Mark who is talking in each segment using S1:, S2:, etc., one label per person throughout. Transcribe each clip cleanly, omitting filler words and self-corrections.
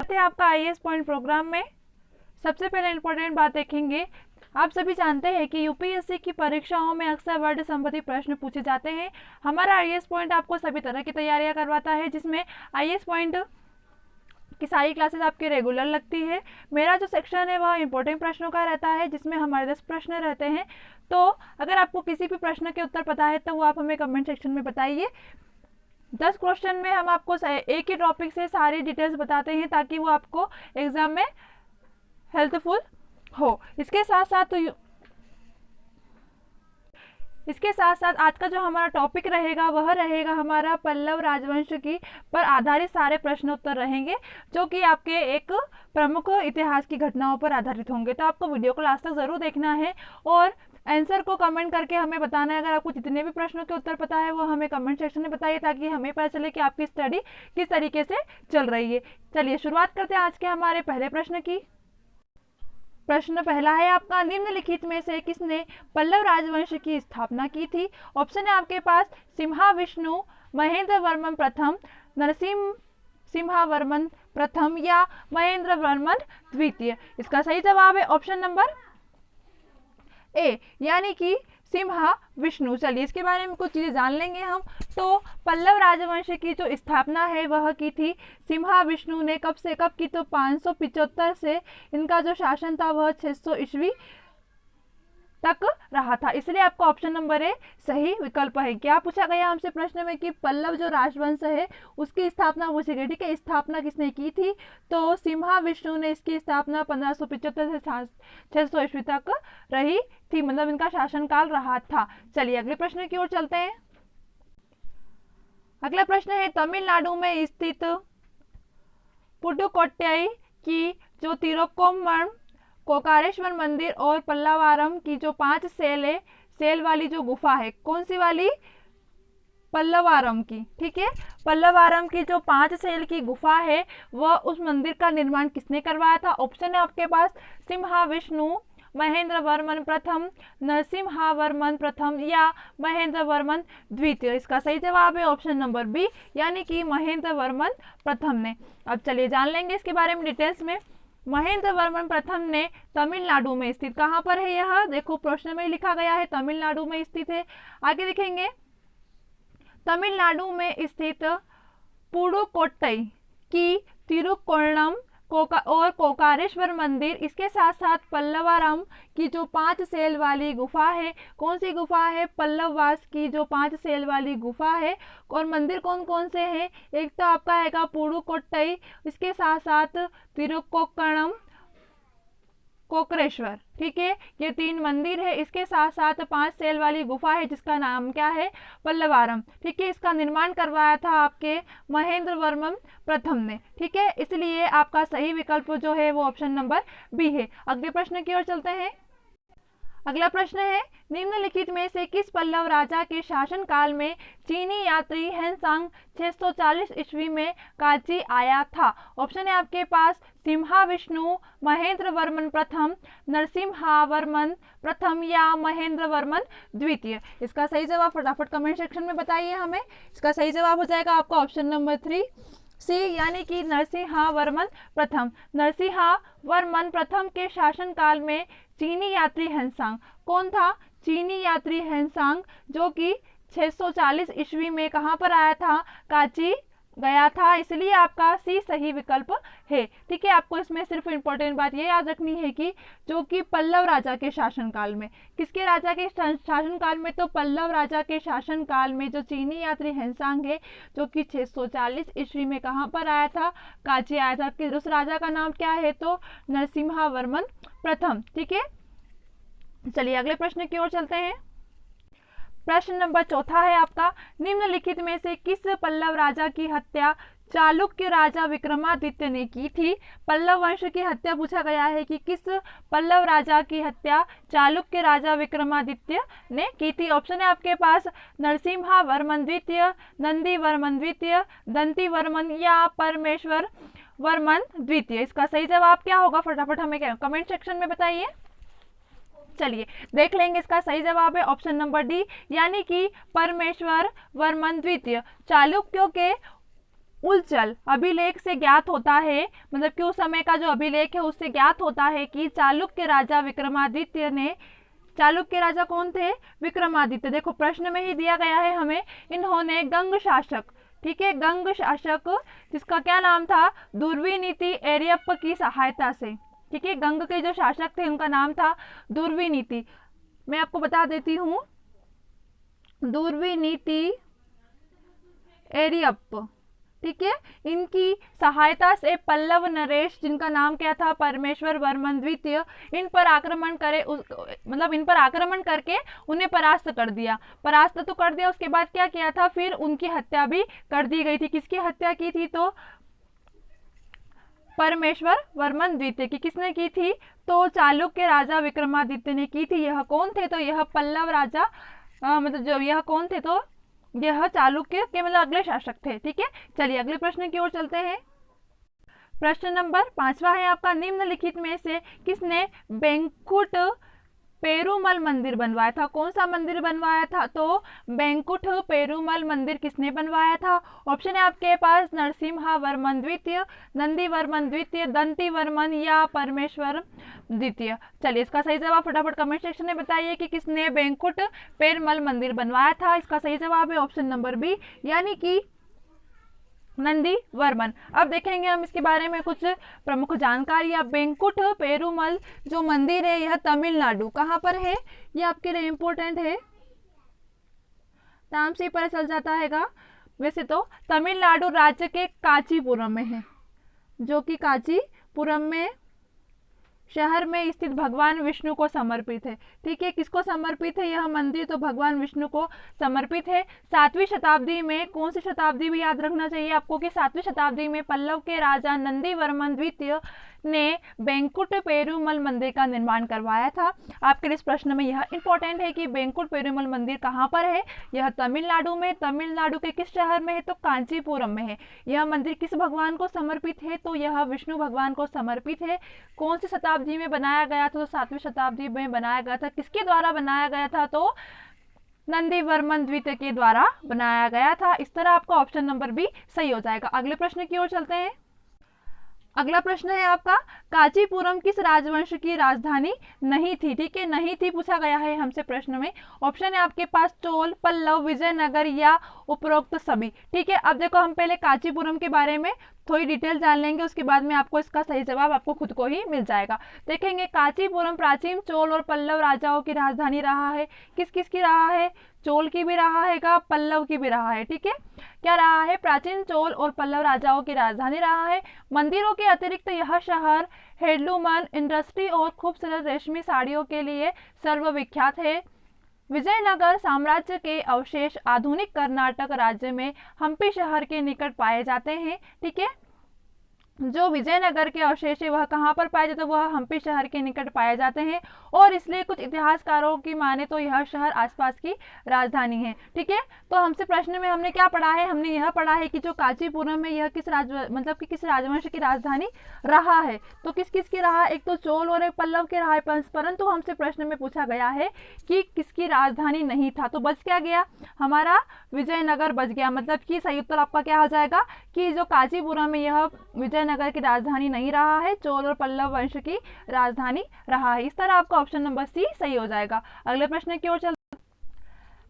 S1: थे आपका IAS point programme में। सबसे पहले इंपॉर्टेंट बात देखेंगे। आप सभी जानते हैं कि यूपीएससी की परीक्षाओं में अक्सर वर्ड संबंधी प्रश्न पूछे जाते हैं। हमारा आईएएस पॉइंट आपको सभी तरह की तैयारियां करवाता है, जिसमें आईएएस पॉइंट की सारी क्लासेस आपके रेगुलर लगती है। मेरा जो सेक्शन है वह इंपॉर्टेंट प्रश्नों का रहता है, जिसमें हमारे 10 प्रश्न रहते हैं। तो अगर आपको किसी भी प्रश्न के उत्तर पता है तो वो आप हमें कमेंट सेक्शन में बताइए। 10 क्वेश्चन में हम आपको एक ही टॉपिक से सारी डिटेल्स बताते हैं, ताकि वो आपको एग्जाम में हेल्पफुल हो। इसके साथ साथ आज का जो हमारा टॉपिक रहेगा वह रहेगा हमारा पल्लव राजवंश की पर आधारित सारे प्रश्न उत्तर रहेंगे, जो कि आपके एक प्रमुख इतिहास की घटनाओं पर आधारित होंगे। तो आपको वीडियो को लास्ट तक जरूर देखना है और आंसर को कमेंट करके हमें बताना है। अगर आपको जितने भी प्रश्नों के उत्तर पता है वो हमें कमेंट सेक्शन में बताइए, ताकि हमें पता चले कि आपकी स्टडी किस तरीके से चल रही है। चलिए शुरुआत करते हैं आज के हमारे पहले प्रश्न की। प्रश्न पहला है आपका, निम्नलिखित में से किसने पल्लव राजवंश की स्थापना की थी? ऑप्शन है आपके पास सिम्हा विष्णु, महेंद्र वर्मन प्रथम, नरसिम्हा वर्मन प्रथम या महेंद्र वर्मन द्वितीय। इसका सही जवाब है ऑप्शन नंबर ए, यानी कि सिम्हा विष्णु। चलिए इसके बारे में कुछ चीजें जान लेंगे हम। तो पल्लव राजवंश की जो स्थापना है वह की थी सिम्हा विष्णु ने। कब से कब की? तो 575 से इनका जो शासन था वह 600 ईस्वी तक रहा था। इसलिए आपका ऑप्शन नंबर ए सही विकल्प है। क्या पूछा गया हमसे प्रश्न में कि पल्लव जो राजवंश है उसकी स्थापना पूछी गई। ठीक है, स्थापना किसने की थी? तो सिम्हा विष्णु ने इसकी स्थापना 1575 से 600 ईस्वी तक रही थी, मतलब इनका शासनकाल रहा था। चलिए अगले प्रश्न की ओर चलते हैं। अगला प्रश्न है, तमिलनाडु में स्थित पुडुकोट्टई की जो तिरुक्कोम्मन, कोकारेश्वर मंदिर और पल्लवारम की जो 5 सेल वाली जो गुफा है, कौन सी वाली? पल्लवारम की। ठीक है, पल्लवारम की जो 5 सेल की गुफा है वह उस मंदिर का निर्माण किसने करवाया था? ऑप्शन है आपके पास सिम्हा विष्णु, महेंद्र वर्मन प्रथम, नरसिम्हा वर्मन प्रथम या महेंद्र वर्मन द्वितीय। इसका सही जवाब है ऑप्शन नंबर बी, यानी कि महेंद्र वर्मन प्रथम ने। अब चलिए जान लेंगे इसके बारे में डिटेल्स में। महेंद्र वर्मन प्रथम ने तमिलनाडु में स्थित, कहां पर है यह? देखो प्रश्न में लिखा गया है तमिलनाडु में स्थित है। आगे देखेंगे, तमिलनाडु में स्थित पुडुकोट्टई की तिरुक्कोणम और कोकारेश्वर मंदिर, इसके साथ साथ पल्लवारम की जो 5 सेल वाली गुफा है, कौन सी गुफा है? पल्लववास की जो 5 सेल वाली गुफा है। और मंदिर कौन कौन से हैं? एक तो आपका है पुडुकोट्टई, इसके साथ साथ तिरुक्कोणम, कोकरेश्वर। ठीक है, ये 3 मंदिर है। इसके साथ साथ 5 सेल वाली गुफा है जिसका नाम क्या है? पल्लवारम। ठीक है, इसका निर्माण करवाया था आपके महेंद्र वर्मन प्रथम ने। ठीक है, इसलिए आपका सही विकल्प जो है वो ऑप्शन नंबर बी है। अगले प्रश्न की ओर चलते हैं। अगला प्रश्न है, निम्नलिखित में से किस पल्लव राजा के शासन काल में चीनी यात्री हेनसांग 640 ईस्वी में कांची आया था? ऑप्शन है आपके पास सिम्हा विष्णु, महेंद्र वर्मन प्रथम, नरसिम्हा वर्मन प्रथम या महेंद्र वर्मन द्वितीय। इसका सही जवाब फटाफट कमेंट सेक्शन में बताइए हमें। इसका सही जवाब हो जाएगा आपका ऑप्शन नंबर 3 सी, यानी कि नरसिम्हा वर्मन प्रथम। नरसिम्हा वर्मन प्रथम के शासनकाल में चीनी यात्री हेनसांग, कौन था? चीनी यात्री हेनसांग, जो कि 640 ईस्वी में कहां पर आया था? कांची गया था। इसलिए आपका सी सही विकल्प है। ठीक है, आपको इसमें सिर्फ इंपॉर्टेंट बात ये याद रखनी है कि जो कि पल्लव राजा के शासनकाल में, किसके राजा के शासनकाल में? तो पल्लव राजा के शासनकाल में जो चीनी यात्री हेनसांग है, जो कि 640 ईस्वी में कहां पर आया था? कांची आया था। कि उस राजा का नाम क्या है? तो नरसिम्हा वर्मन प्रथम। ठीक है, चलिए अगले प्रश्न की ओर चलते हैं। प्रश्न नंबर 4 है आपका, निम्नलिखित में से किस पल्लव राजा की हत्या चालुक्य राजा विक्रमादित्य ने की थी? पल्लव वंश की हत्या पूछा गया है कि किस पल्लव राजा की हत्या चालुक्य राजा विक्रमादित्य ने की थी। ऑप्शन है आपके पास नरसिम्हा वर्मन द्वितीय, नंदी वर्मन द्वितीय, दंती वर्मन या परमेश्वर वर्मन द्वितीय। इसका सही जवाब क्या होगा? फटाफट हमें कमेंट सेक्शन में बताइए। चलिए देख लेंगे, इसका सही जवाब है ऑप्शन नंबर डी, यानी कि परमेश्वर वर्मन द्वितीय। चालुक्यों के उलचल अभिलेख से ज्ञात होता है, मतलब कि उस समय का जो अभिलेख है उससे ज्ञात होता है कि चालुक्य राजा विक्रमादित्य ने, चालुक्य राजा कौन थे? विक्रमादित्य। देखो प्रश्न में ही दिया गया है हमें, इन्होंने गंग शासक, ठीक है, गंग शासक जिसका क्या नाम था? दुर्विनीति एरियप्प की सहायता से, ठीक है, गंग के जो शासक थे उनका नाम था दुर्विनीति। मैं आपको बता देती हूँ, दुर्विनीति एरियप्प, ठीक है, इनकी सहायता से पल्लव नरेश, जिनका नाम क्या था? परमेश्वर वर्मन द्वितीय, इन पर आक्रमण करे, मतलब इन पर आक्रमण करके उन्हें परास्त कर दिया। परास्त तो कर दिया, उसके बाद क्या किया था? फिर उनकी हत्या भी कर दी गई थी। किसकी हत्या की थी? तो परमेश्वर वर्मन द्वितीय की। किसने की थी? तो चालुक्य राजा विक्रमादित्य ने की थी। यह कौन थे? तो यह पल्लव राजा, मतलब जो यह कौन थे? तो यह चालुक्य के मतलब अगले शासक थे, ठीक है। चलिए अगले प्रश्न की ओर चलते हैं। प्रश्न नंबर 5वां है आपका, निम्नलिखित में से किसने बेंकुट पेरुमल मंदिर बनवाया था? कौन सा मंदिर बनवाया था? तो बेंकुट पेरुमल मंदिर किसने बनवाया था? ऑप्शन है आपके पास नरसिम्हा वर्मन द्वितीय, नंदी वर्मन द्वितीय, दंती वर्मन या परमेश्वर द्वितीय। चलिए इसका सही जवाब फटाफट कमेंट सेक्शन में बताइए कि किसने बेंकुट पेरुमल मंदिर बनवाया था। इसका सही जवाब है ऑप्शन नंबर बी, यानी कि नंदी वर्मन। अब देखेंगे हम इसके बारे में कुछ प्रमुख जानकारी। बेंकुट पेरुमल जो मंदिर है यह तमिलनाडु, कहाँ पर है? ये आपके लिए इम्पोर्टेंट है, नाम से ही पता चल जाता हैगा। वैसे तो तमिलनाडु राज्य के कांचीपुरम में है, जो कि कांचीपुरम में शहर में स्थित भगवान विष्णु को समर्पित है, ठीक है। किसको समर्पित है यह मंदिर? तो भगवान विष्णु को समर्पित है। 7वीं शताब्दी में, कौन सी शताब्दी भी याद रखना चाहिए आपको कि 7वीं शताब्दी में पल्लव के राजा नंदी वर्मन द्वितीय ने बेंकुट पेरुमल मंदिर का निर्माण करवाया था। आपके लिए इस प्रश्न में यह इंपॉर्टेंट है कि बेंकुट पेरुमल मंदिर कहाँ पर है? यह तमिलनाडु में। तमिलनाडु के किस शहर में है? तो कांचीपुरम में है। यह मंदिर किस भगवान को समर्पित है? तो यह विष्णु भगवान को समर्पित है। कौन सी शताब्दी में बनाया गया था? तो 7वीं शताब्दी में बनाया गया था। किसके द्वारा बनाया गया था? तो नंदी वर्मन द्वितीय के द्वारा बनाया गया था। इस तरह आपका ऑप्शन नंबर बी सही हो जाएगा। अगले प्रश्न की ओर चलते हैं। अगला प्रश्न है आपका, कांचीपुरम किस राजवंश की राजधानी नहीं थी? ठीक है, नहीं थी पूछा गया है हमसे प्रश्न में। ऑप्शन है आपके पास चोल, पल्लव, विजयनगर या उपरोक्त सभी। ठीक है, अब देखो हम पहले कांचीपुरम के बारे में थोड़ी डिटेल जान लेंगे, उसके बाद में आपको इसका सही जवाब आपको खुद को ही मिल जाएगा। देखेंगे कांचीपुरम प्राचीन चोल और पल्लव राजाओं की राजधानी रहा है। किस किस की रहा है? चोल की भी रहा है, पल्लव की भी रहा है। ठीक है, क्या रहा है? प्राचीन चोल और पल्लव राजाओं की राजधानी रहा है। मंदिरों के अतिरिक्त यह शहर हेडलूमन इंडस्ट्री और खूबसूरत रेशमी साड़ियों के लिए सर्वविख्यात है। विजयनगर साम्राज्य के अवशेष आधुनिक कर्नाटक राज्य में हम्पी शहर के निकट पाए जाते हैं। ठीक है, जो विजयनगर के अवशेष है वह कहाँ पर पाए जाते हैं? वह हम्पी शहर के निकट पाए जाते हैं और इसलिए कुछ इतिहासकारों की माने तो यह शहर आसपास की राजधानी है। ठीक है, तो हमसे प्रश्न में हमने क्या पढ़ा है? हमने यह पढ़ा है कि जो कांचीपुरम है यह किस किस राजवंश की राजधानी रहा है। तो किस किस की रहा? एक तो चोल और एक पल्लव के रहा है, परंतु हमसे प्रश्न में पूछा गया है कि किसकी राजधानी नहीं था। तो बच क्या गया? हमारा विजयनगर बच गया। मतलब कि सही उत्तर आपका क्या हो जाएगा कि जो कांचीपुरम है यह विजयनगर की राजधानी नहीं रहा है, चोल और पल्लव वंश की राजधानी रहा है। इस तरह आपका ऑप्शन नंबर सी सही हो जाएगा। अगले प्रश्न की ओर चलते।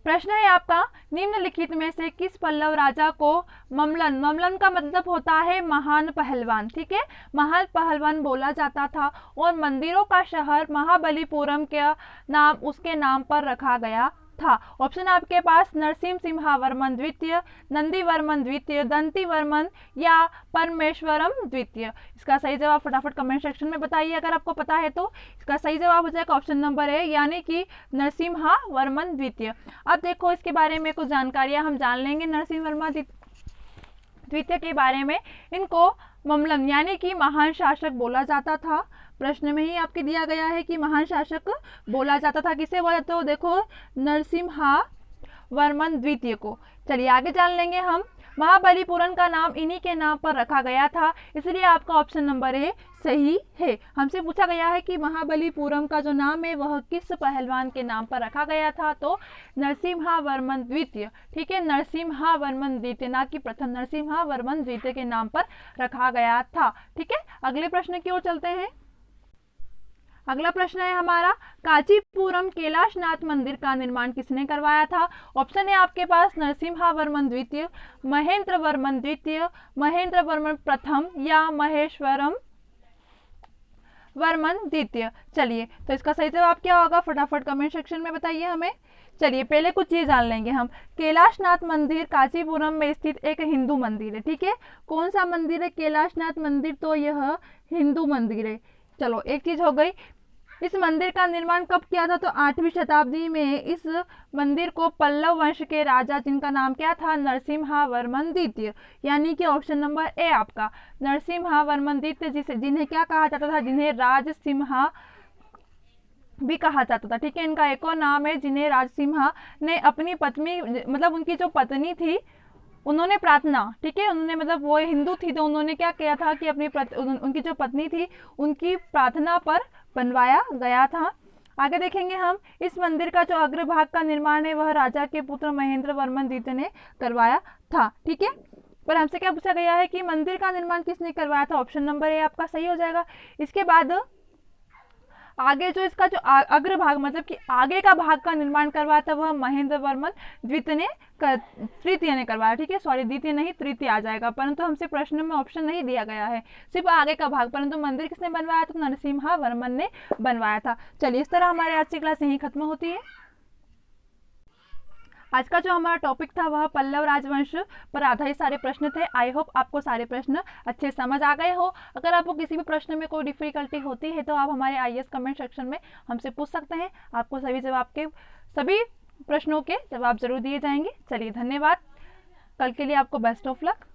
S1: प्रश्न है आपका, निम्नलिखित में से किस पल्लव राजा को ममलन, ममलन का मतलब होता है महान पहलवान, ठीक है, महान पहलवान बोला जाता था और मंदिरों का शहर महाबलीपुरम के नाम उसके नाम पर रखा गया था। ऑप्शन आपके पास नरसिम्हा सिम्हा वर्मन द्वितीय, नंदी वर्मन द्वितीय, दंती वर्मन या परमेश्वरम द्वितीय। इसका सही जवाब फटाफट कमेंट सेक्शन में बताइए अगर आपको पता है तो। इसका सही जवाब हो जाएगा ऑप्शन नंबर ए, यानी कि नरसिम्हा वर्मन द्वितीय। अब देखो इसके बारे में कुछ जानकारियां हम जान लेंगे नरसिम्हा वर्मा द्वितीय के बारे में। इनको ममलन यानी कि महान शासक बोला जाता था। प्रश्न में ही आपके दिया गया है कि महान शासक बोला जाता था। किसे बोला? तो देखो नरसिम्हा वर्मन द्वितीय को। चलिए आगे जान लेंगे हम। महाबलीपुरम का नाम इन्हीं के नाम पर रखा गया था, इसलिए आपका ऑप्शन नंबर ए सही है। हमसे पूछा गया है कि महाबलीपुरम का जो नाम है वह किस पहलवान के नाम पर रखा गया था, तो नरसिम्हावर्मन द्वितीय। ठीक है, नरसिम्हावर्मन द्वितीय, ना कि प्रथम, नरसिम्हावर्मन द्वितीय के नाम पर रखा गया था। ठीक है, अगले प्रश्न की ओर चलते हैं। अगला प्रश्न है हमारा, कांचीपुरम कैलाशनाथ मंदिर का निर्माण किसने करवाया था? ऑप्शन है आपके पास नरसिम्हावर्मन द्वितीय, महेंद्र वर्मन द्वितीय, महेंद्र वर्मन प्रथम या महेश्वरम वर्मन द्वितीय। चलिए, तो इसका सही जवाब क्या होगा फटाफट कमेंट सेक्शन में बताइए हमें। चलिए पहले कुछ चीज जान लेंगे हम। कैलाशनाथ मंदिर कांचीपुरम में स्थित एक हिंदू मंदिर है। ठीक है, कौन सा मंदिर है? कैलाशनाथ मंदिर, तो यह हिंदू मंदिर है। चलो एक चीज हो गई। इस मंदिर का निर्माण कब किया था? तो 8वीं शताब्दी में इस मंदिर को पल्लव वंश के राजा, जिनका नाम क्या था? नरसिम्हावर्मन द्वितीय, यानी कि ऑप्शन नंबर ए आपका नरसिम्हावर्मन द्वितीय, जिन्हें क्या कहा जाता था? जिन्हें राजसिम्हा भी कहा जाता था। ठीक है, इनका एक और नाम है जिन्हें राजसिम्हा ने अपनी पत्नी, मतलब उनकी जो पत्नी थी, उन्होंने प्रार्थना, ठीक है, उन्होंने मतलब वो हिंदू थी तो उन्होंने क्या किया था कि अपनी उनकी जो पत्नी थी उनकी प्रार्थना पर बनवाया गया था। आगे देखेंगे हम, इस मंदिर का जो अग्रभाग का निर्माण है वह राजा के पुत्र महेंद्र वर्मन द्वितीय ने करवाया था। ठीक है, पर हमसे क्या पूछा गया है कि मंदिर का निर्माण किसने करवाया था? ऑप्शन नंबर ए आपका सही हो जाएगा। इसके बाद आगे जो इसका जो अग्रभाग, मतलब कि आगे का भाग का निर्माण करवाया था वह महेंद्र वर्मन तृतीय ने करवाया। ठीक है, सॉरी द्वितीय नहीं तृतीय आ जाएगा, परंतु हमसे प्रश्न में ऑप्शन नहीं दिया गया है, सिर्फ आगे का भाग। परंतु मंदिर किसने बनवाया था? नरसिम्हावर्मन ने बनवाया था। चलिए, इस तरह हमारे आज की क्लास यहीं खत्म होती है। आज का जो हमारा टॉपिक था वह पल्लव राजवंश पर आधारित सारे प्रश्न थे। आई होप आपको सारे प्रश्न अच्छे समझ आ गए हो। अगर आपको किसी भी प्रश्न में कोई डिफिकल्टी होती है तो आप हमारे आईएएस कमेंट सेक्शन में हमसे पूछ सकते हैं, आपको सभी प्रश्नों के जवाब जरूर दिए जाएंगे। चलिए धन्यवाद, कल के लिए आपको बेस्ट ऑफ लक।